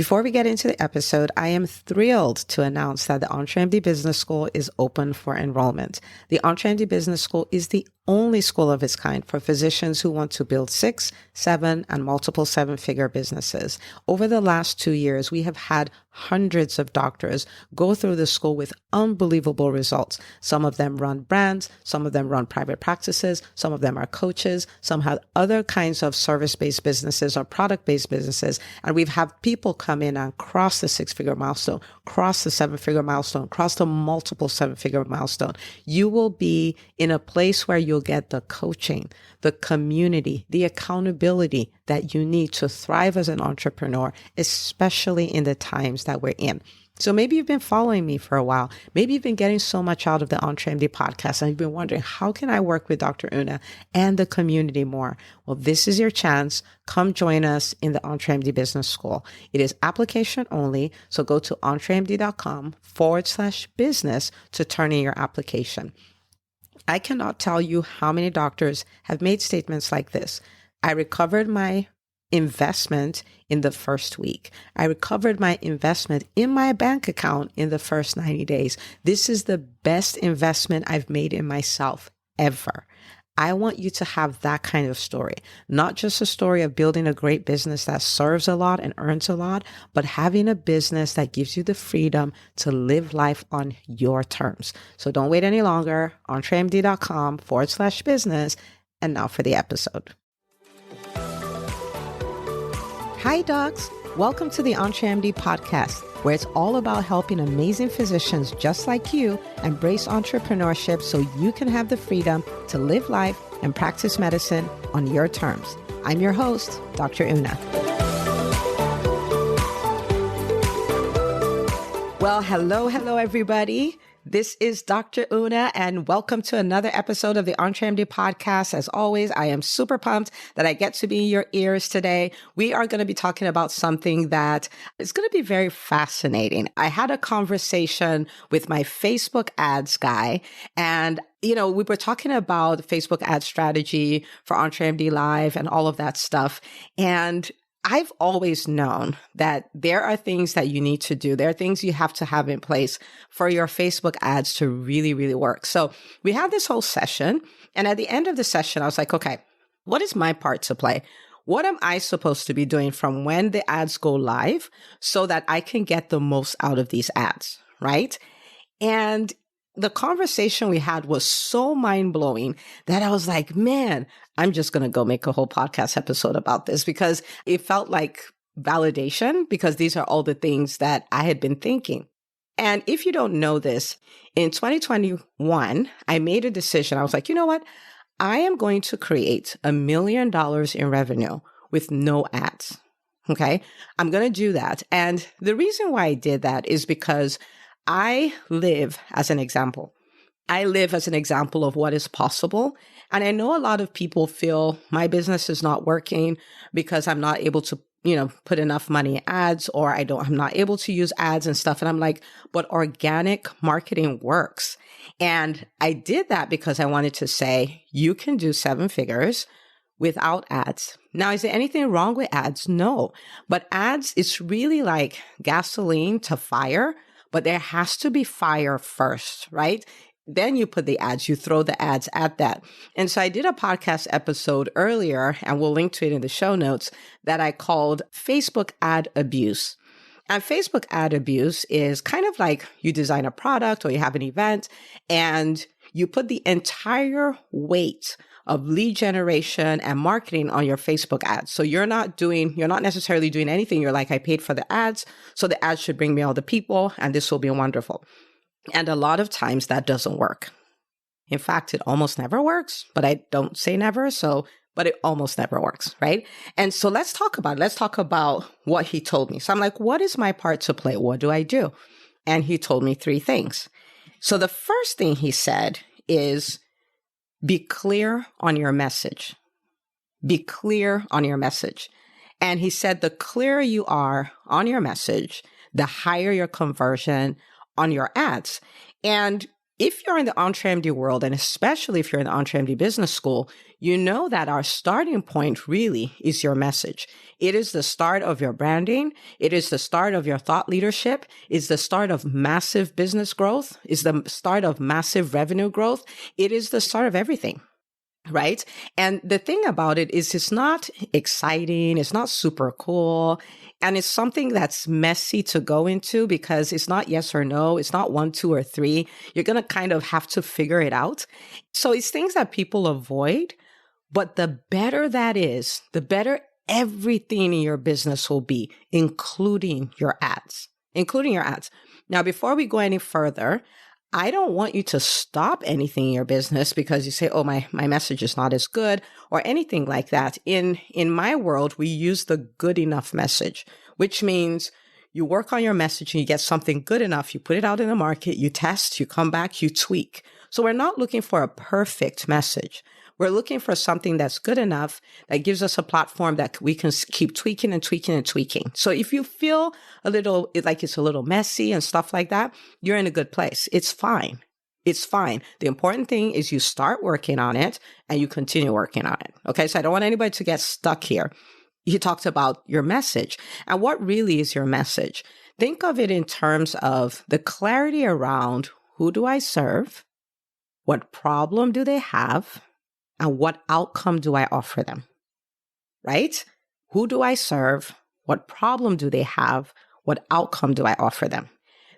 Before we get into the episode, I am thrilled to announce that the EntreMD Business School is open for enrollment. The EntreMD Business School is the only school of its kind for physicians who want to build 6, 7, and multiple 7-figure businesses. Over the last 2 years, we have had hundreds of doctors go through the school with unbelievable results. Some of them run brands, some of them run private practices, some of them are coaches, some have other kinds of service-based businesses or product-based businesses. And we've had people come in and cross the 6-figure milestone, cross the 7-figure milestone, cross the multiple 7-figure milestone. You will be in a place where you'll get the coaching, the community, the accountability that you need to thrive as an entrepreneur, especially in the times that we're in. So maybe you've been following me for a while. Maybe you've been getting so much out of the EntreMD podcast and you've been wondering, how can I work with Dr. Una and the community more? Well, this is your chance. Come join us in the EntreMD Business School. It is application only. So go to entremd.com/business to turn in your application. I cannot tell you how many doctors have made statements like this. I recovered my investment in the first week. I recovered my investment in my bank account in the first 90 days. This is the best investment I've made in myself ever. I want you to have that kind of story, not just a story of building a great business that serves a lot and earns a lot, but having a business that gives you the freedom to live life on your terms. So don't wait any longer. entremd.com/business. And now for the episode. Hi, docs. Welcome to the EntreMD podcast, where it's all about helping amazing physicians just like you embrace entrepreneurship so you can have the freedom to live life and practice medicine on your terms. I'm your host, Dr. Una. Well, hello, everybody. This is Dr. Una, and welcome to another episode of the EntreMD podcast. As always, I am super pumped that I get to be in your ears today. We are going to be talking about something that is going to be very fascinating. I had a conversation with my Facebook ads guy, and we were talking about Facebook ad strategy for EntreMD Live and all of that stuff. And I've always known that there are things that you need to do. There are things you have to have in place for your Facebook ads to really, really work. So we had this whole session. And at the end of the session, I was like, okay, what is my part to play? What am I supposed to be doing from when the ads go live so that I can get the most out of these ads, right? And the conversation we had was so mind-blowing that I was like, man, I'm just going to go make a whole podcast episode about this, because it felt like validation, because these are all the things that I had been thinking. And if you don't know this, in 2021, I made a decision. I was like, you know what? I am going to create $1 million in revenue with no ads. Okay. I'm going to do that. And the reason why I did that is because I live as an example. I live as an example of what is possible. And I know a lot of people feel my business is not working because I'm not able to, put enough money in ads, or I'm not able to use ads and stuff. And I'm like, but organic marketing works. And I did that because I wanted to say, you can do 7 figures without ads. Now, is there anything wrong with ads? No. But ads, it's really like gasoline to fire. But there has to be fire first, right? Then you put the ads, you throw the ads at that. And so I did a podcast episode earlier, and we'll link to it in the show notes, that I called Facebook Ad Abuse. And Facebook Ad Abuse is kind of like you design a product or you have an event and you put the entire weight of lead generation and marketing on your Facebook ads. So you're not necessarily doing anything. You're like, I paid for the ads, so the ads should bring me all the people, and this will be wonderful. And a lot of times that doesn't work. In fact, it almost never works, but I don't say never. But it almost never works, right? And so let's talk about it. Let's talk about what he told me. So I'm like, what is my part to play? What do I do? And he told me 3 things. So the first thing he said is, be clear on your message. Be clear on your message. And he said, the clearer you are on your message, the higher your conversion on your ads. And if you're in the EntreMD world, and especially if you're in the EntreMD Business School, you know that our starting point really is your message. It is the start of your branding. It is the start of your thought leadership. It's the start of massive business growth. It's the start of massive revenue growth. It is the start of everything. Right. And the thing about it is it's not exciting. It's not super cool. And it's something that's messy to go into because it's not yes or no. It's not 1, 2, or 3. You're going to kind of have to figure it out. So it's things that people avoid. But the better that is, the better everything in your business will be, including your ads. Now, before we go any further, I don't want you to stop anything in your business because you say, oh, my message is not as good or anything like that. In my world, we use the good enough message, which means you work on your message and you get something good enough. You put it out in the market, you test, you come back, you tweak. So we're not looking for a perfect message. We're looking for something that's good enough that gives us a platform that we can keep tweaking and tweaking and tweaking. So if you feel a little like it's a little messy and stuff like that, you're in a good place. It's fine. It's fine. The important thing is you start working on it and you continue working on it. Okay. So I don't want anybody to get stuck here. You talked about your message and what really is your message. Think of it in terms of the clarity around who do I serve? What problem do they have? And what outcome do I offer them, right? Who do I serve? What problem do they have? What outcome do I offer them?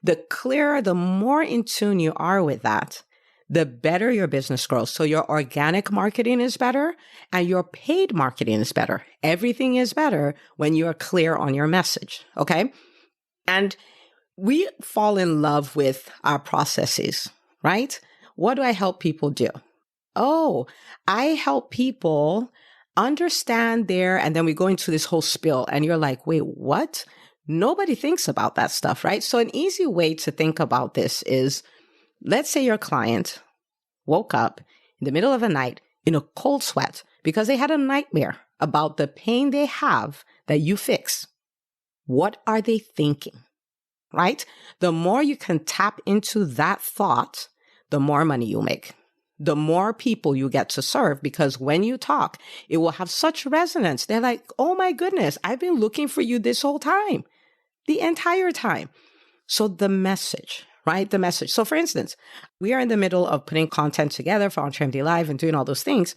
The clearer, the more in tune you are with that, the better your business grows. So your organic marketing is better and your paid marketing is better. Everything is better when you are clear on your message, okay? And we fall in love with our processes, right? What do I help people do? Oh, I help people understand and then we go into this whole spiel and you're like, wait, what? Nobody thinks about that stuff, right? So an easy way to think about this is, let's say your client woke up in the middle of the night in a cold sweat because they had a nightmare about the pain they have that you fix. What are they thinking, right? The more you can tap into that thought, the more money you make. The more people you get to serve, because when you talk, it will have such resonance. They're like, oh my goodness, I've been looking for you this whole time, the entire time. So the message, right? The message. So for instance, we are in the middle of putting content together for EntreMD Live and doing all those things.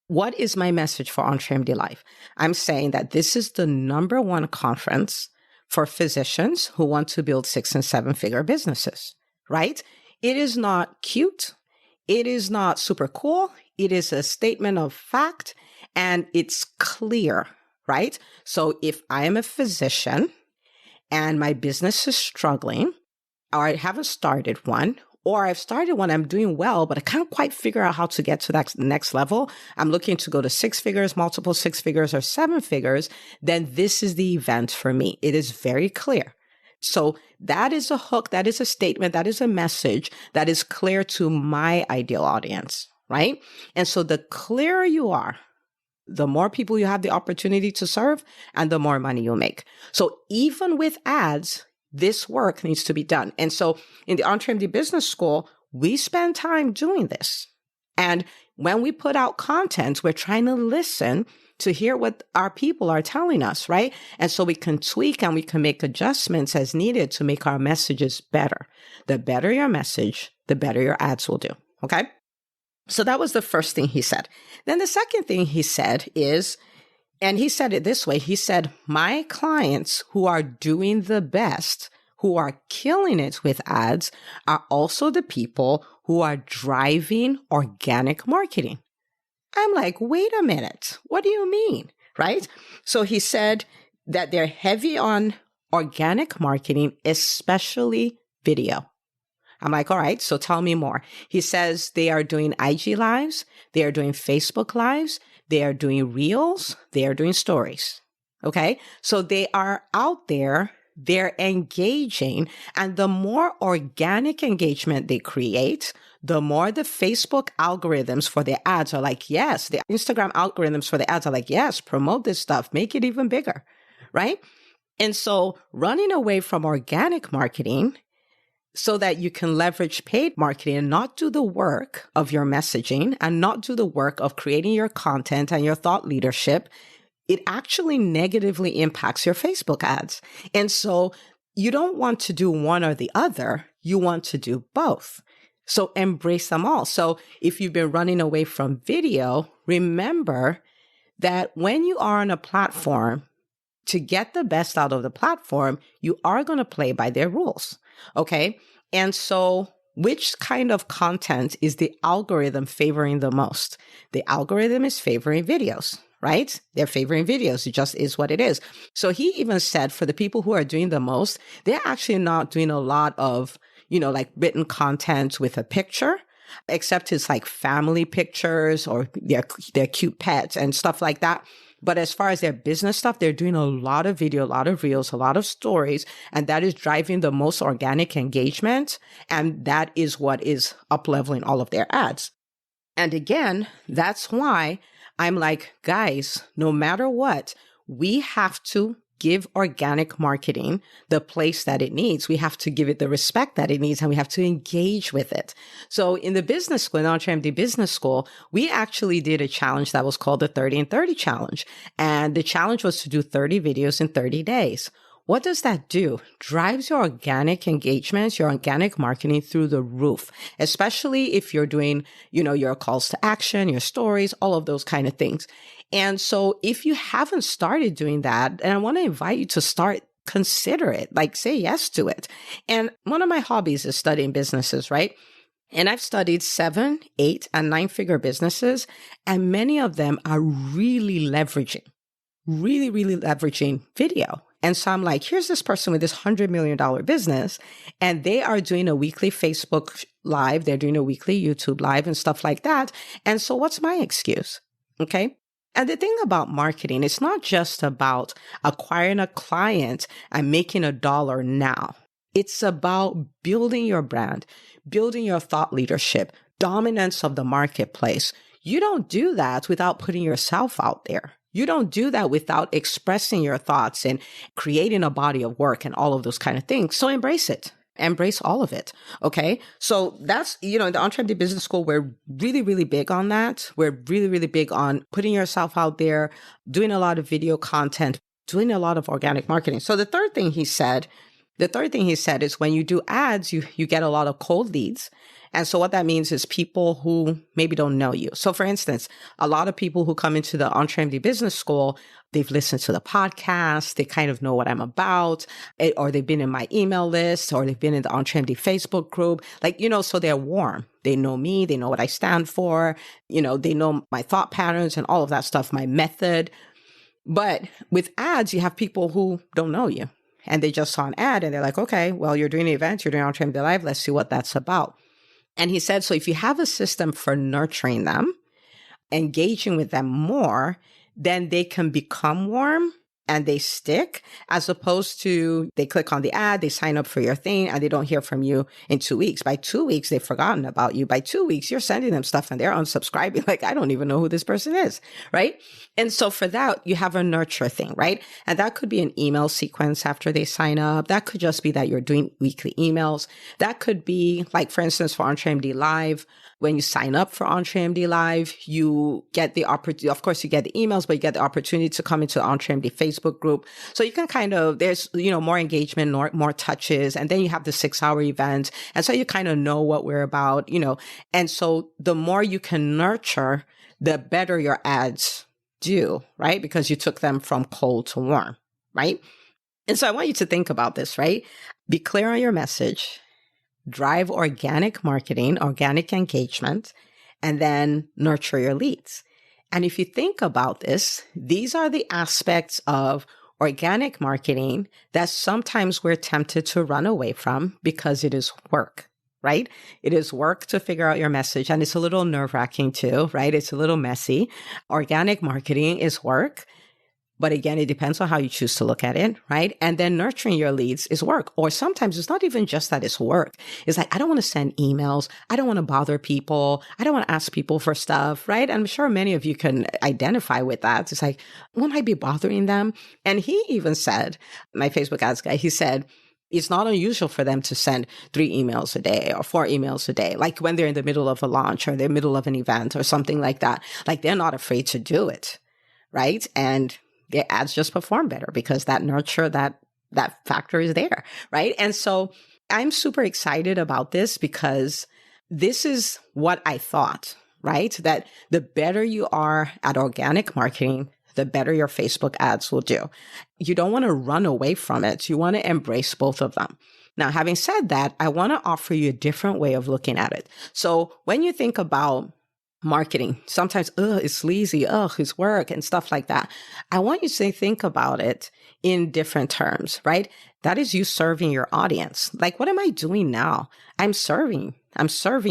What is my message for EntreMD Live? I'm saying that this is the #1 conference for physicians who want to build 6- and 7-figure businesses, right? It is not cute. It is not super cool. It is a statement of fact and it's clear, right? So if I am a physician and my business is struggling, or I haven't started one, or I've started one, I'm doing well, but I can't quite figure out how to get to that next level. I'm looking to go to 6 figures, multiple 6 figures, or 7 figures. Then this is the event for me. It is very clear. So that is a hook, that is a statement, that is a message that is clear to my ideal audience, right? And so the clearer you are, the more people you have the opportunity to serve and the more money you make. So even with ads, this work needs to be done. And so in the EntreMD Business School, we spend time doing this. And when we put out content, we're trying to listen to hear what our people are telling us, right? And so we can tweak and we can make adjustments as needed to make our messages better. The better your message, the better your ads will do, okay? So that was the first thing he said. Then the second thing he said is, and he said it this way, he said, my clients who are doing the best, who are killing it with ads, are also the people who are driving organic marketing. I'm like, wait a minute. What do you mean? Right? So he said that they're heavy on organic marketing, especially video. I'm like, all right, so tell me more. He says they are doing IG lives. They are doing Facebook lives. They are doing reels. They are doing stories. Okay. So they are out there. They're engaging. And the more organic engagement they create, the more the Facebook algorithms for their ads are like, yes, the Instagram algorithms for the ads are like, yes, promote this stuff, make it even bigger, right? And so running away from organic marketing so that you can leverage paid marketing and not do the work of your messaging and not do the work of creating your content and your thought leadership, it actually negatively impacts your Facebook ads. And so you don't want to do one or the other. You want to do both. So embrace them all. So if you've been running away from video, remember that when you are on a platform, to get the best out of the platform, you are going to play by their rules. Okay. And so which kind of content is the algorithm favoring the most? The algorithm is favoring videos, right? They're favoring videos. It just is what it is. So he even said for the people who are doing the most, they're actually not doing a lot of, like written content with a picture, except it's like family pictures or their cute pets and stuff like that. But as far as their business stuff, they're doing a lot of video, a lot of reels, a lot of stories, and that is driving the most organic engagement. And that is what is up-leveling all of their ads. And again, that's why I'm like, guys, no matter what, we have to give organic marketing the place that it needs. We have to give it the respect that it needs, and we have to engage with it. So in the business school, in EntreMD Business School, we actually did a challenge that was called the 30 and 30 challenge. And the challenge was to do 30 videos in 30 days. What does that do? Drives your organic engagements, your organic marketing through the roof, especially if you're doing, your calls to action, your stories, all of those kind of things. And so if you haven't started doing that, and I want to invite you to start, consider it, like say yes to it. And one of my hobbies is studying businesses, right? And I've studied 7, 8, and 9-figure businesses, and many of them are really leveraging video. And so I'm like, here's this person with this $100 million business, and they are doing a weekly Facebook live. They're doing a weekly YouTube live and stuff like that. And so what's my excuse? Okay. And the thing about marketing, it's not just about acquiring a client and making $1 now. It's about building your brand, building your thought leadership, dominance of the marketplace. You don't do that without putting yourself out there. You don't do that without expressing your thoughts and creating a body of work and all of those kind of things. So embrace it. Embrace all of it. Okay. So that's, in the EntreMD Business School, we're really, really big on that. We're really, really big on putting yourself out there, doing a lot of video content, doing a lot of organic marketing. So the third thing he said is when you do ads, you get a lot of cold leads. And so what that means is people who maybe don't know you. So for instance, a lot of people who come into the EntreMD Business School, they've listened to the podcast, they kind of know what I'm about, or they've been in my email list, or they've been in the EntreMD Facebook group. So they're warm. They know me, they know what I stand for, they know my thought patterns and all of that stuff, my method. But with ads, you have people who don't know you, and they just saw an ad and they're like, okay, well, you're doing an event, you're doing EntreMD Live, let's see what that's about. And he said, so if you have a system for nurturing them, engaging with them more, then they can become warm and they stick, as opposed to they click on the ad, they sign up for your thing, and they don't hear from you in 2 weeks. By 2 weeks, they've forgotten about you. By 2 weeks, you're sending them stuff and they're unsubscribing. Like, I don't even know who this person is, right? And so for that, you have a nurture thing, right? And that could be an email sequence after they sign up. That could just be that you're doing weekly emails. That could be, like, for instance, for EntreMD Live, when you sign up for EntreMD Live, you get the opportunity, of course, you get the emails, but you get the opportunity to come into the EntreMD Facebook group. So you can there's, more engagement, more touches. And then you have the 6-hour event. And so you kind of know what we're about, And so the more you can nurture, the better your ads do, right? Because you took them from cold to warm, right? And so I want you to think about this, right? Be clear on your message. Drive organic marketing, organic engagement, and then nurture your leads. And if you think about this, these are the aspects of organic marketing that sometimes we're tempted to run away from because it is work, right? It is work to figure out your message, and it's a little nerve-wracking too, right? It's a little messy. Organic marketing is work. But again, it depends on how you choose to look at it, right? And then nurturing your leads is work. Or sometimes it's not even just that it's work. It's like, I don't want to send emails. I don't want to bother people. I don't want to ask people for stuff, right? I'm sure many of you can identify with that. It's like, won't I be bothering them? And he even said, my Facebook ads guy, he said, It's not unusual for them to send 3 emails a day or 4 emails a day, like when they're in the middle of a launch or they're in the middle of an event or something like that. Like they're not afraid to do it, right? And their ads just perform better because that nurture, that factor is there, right? And so I'm super excited about this because this is what I thought, right? That the better you are at organic marketing, the better your Facebook ads will do. You don't want to run away from it. You want to embrace both of them. Now, having said that, I want to offer you a different way of looking at it. So when you think about marketing, sometimes, it's sleazy, it's work and stuff like that. I want you to think about it in different terms, right? That is you serving your audience. Like, what am I doing now? I'm serving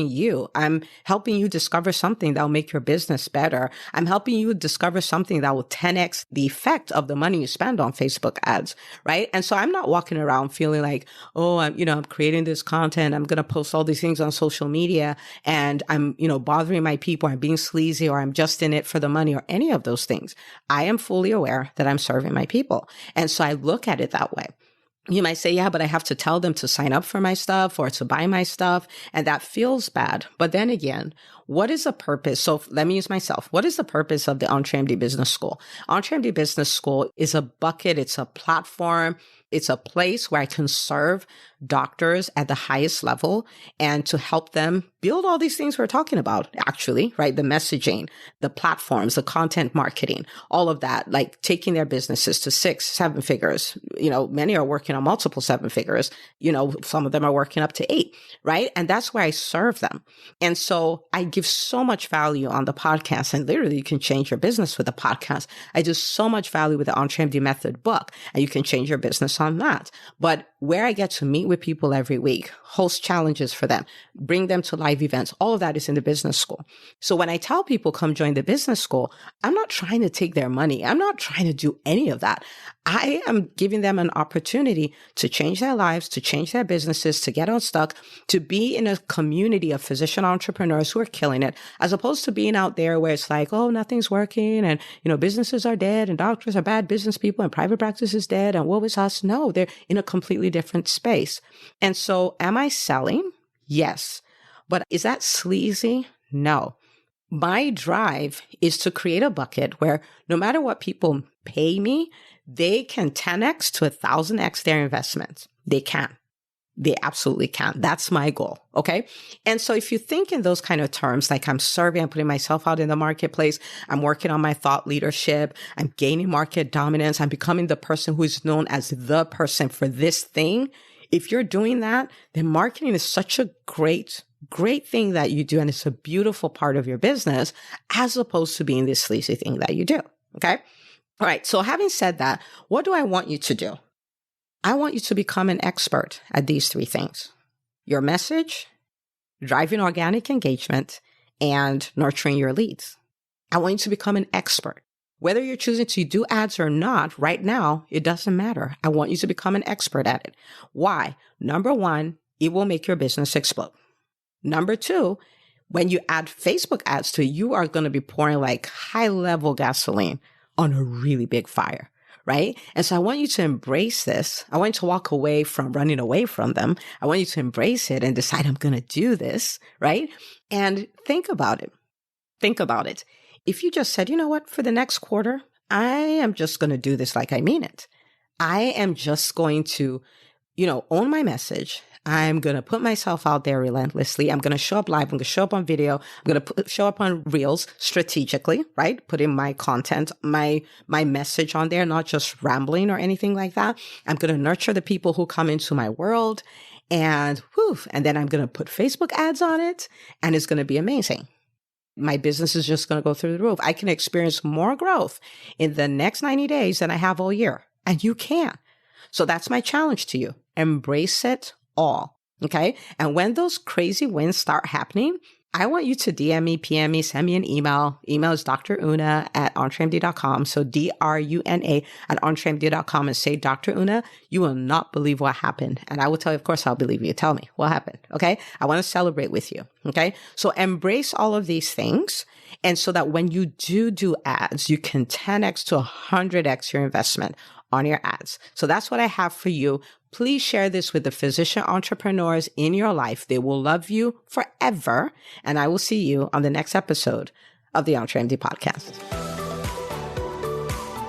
you. I'm helping you discover something that will make your business better. I'm helping you discover something that will 10x the effect of the money you spend on Facebook ads, right? And so I'm not walking around feeling like, I'm creating this content. I'm going to post all these things on social media and I'm, bothering my people. I'm being sleazy or I'm just in it for the money or any of those things. I am fully aware that I'm serving my people. And so I look at it that way. You might say, yeah, but I have to tell them to sign up for my stuff or to buy my stuff. And that feels bad. But then again, what is the purpose? So let me use myself. What is the purpose of the EntreMD Business School? EntreMD Business School is a bucket. It's a platform. It's a place where I can serve doctors at the highest level and to help them build all these things we're talking about, actually, right? The messaging, the platforms, the content marketing, all of that, like taking their businesses to 6, 7 figures. Many are working on multiple 7 figures. Some of them are working up to 8, right? And that's where I serve them. And so I give so much value on the podcast, and literally you can change your business with the podcast. I do so much value with the EntreMD Method book, and you can change your business on that. But where I get to meet with people every week, host challenges for them, bring them to live events, all of that is in the business school. So when I tell people come join the business school, I'm not trying to take their money. I'm not trying to do any of that. I am giving them an opportunity to change their lives, to change their businesses, to get unstuck, to be in a community of physician entrepreneurs who are killing it, as opposed to being out there where it's like, oh, nothing's working and, businesses are dead and doctors are bad business people and private practice is dead and woe is us. No, they're in a completely different space. And so am I selling? Yes. But is that sleazy? No. My drive is to create a bucket where no matter what people pay me, they can 10x to 1,000x their investment. They can. They absolutely can. That's my goal. Okay. And so if you think in those kind of terms, like I'm serving, I'm putting myself out in the marketplace, I'm working on my thought leadership, I'm gaining market dominance, I'm becoming the person who is known as the person for this thing. If you're doing that, then marketing is such a great thing that you do. And it's a beautiful part of your business as opposed to being this sleazy thing that you do. Okay. All right. So having said that, what do I want you to do? I want you to become an expert at these 3 things: your message, driving organic engagement, and nurturing your leads. I want you to become an expert. Whether you're choosing to do ads or not right now, it doesn't matter. I want you to become an expert at it. Why? Number 1, it will make your business explode. Number 2, when you add Facebook ads to it, you are going to be pouring like high-level gasoline on a really big fire. Right? And so I want you to embrace this. I want you to walk away from running away from them. I want you to embrace it and decide I'm going to do this, right? And think about it. Think about it. If you just said, you know what, for the next quarter, I am just going to do this like I mean it. I am just going to, own my message. I'm going to put myself out there relentlessly. I'm going to show up live. I'm going to show up on video. I'm going to show up on Reels strategically, right? Putting my content, my message on there, not just rambling or anything like that. I'm going to nurture the people who come into my world and then I'm going to put Facebook ads on it and it's going to be amazing. My business is just going to go through the roof. I can experience more growth in the next 90 days than I have all year. And you can. So that's my challenge to you. Embrace it all. Okay. And when those crazy wins start happening, I want you to DM me, PM me, send me an email. Email is druna@entremd.com. So DRUNA@entremd.com and say, Dr. Una, you will not believe what happened. And I will tell you, of course, I'll believe you. Tell me what happened. Okay. I want to celebrate with you. Okay. So embrace all of these things. And so that when you do ads, you can 10x to 100x your investment on your ads. So that's what I have for you. Please share this with the physician entrepreneurs in your life. They will love you forever. And I will see you on the next episode of the EntreMD podcast.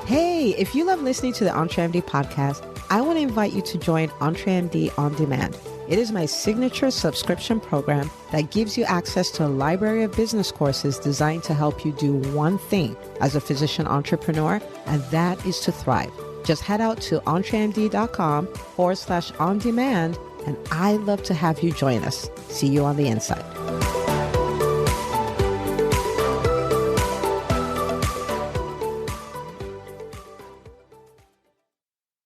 Hey, if you love listening to the EntreMD podcast, I want to invite you to join EntreMD On Demand. It is my signature subscription program that gives you access to a library of business courses designed to help you do one thing as a physician entrepreneur, and that is to thrive. Just head out to entremd.com/on-demand, and I'd love to have you join us. See you on the inside.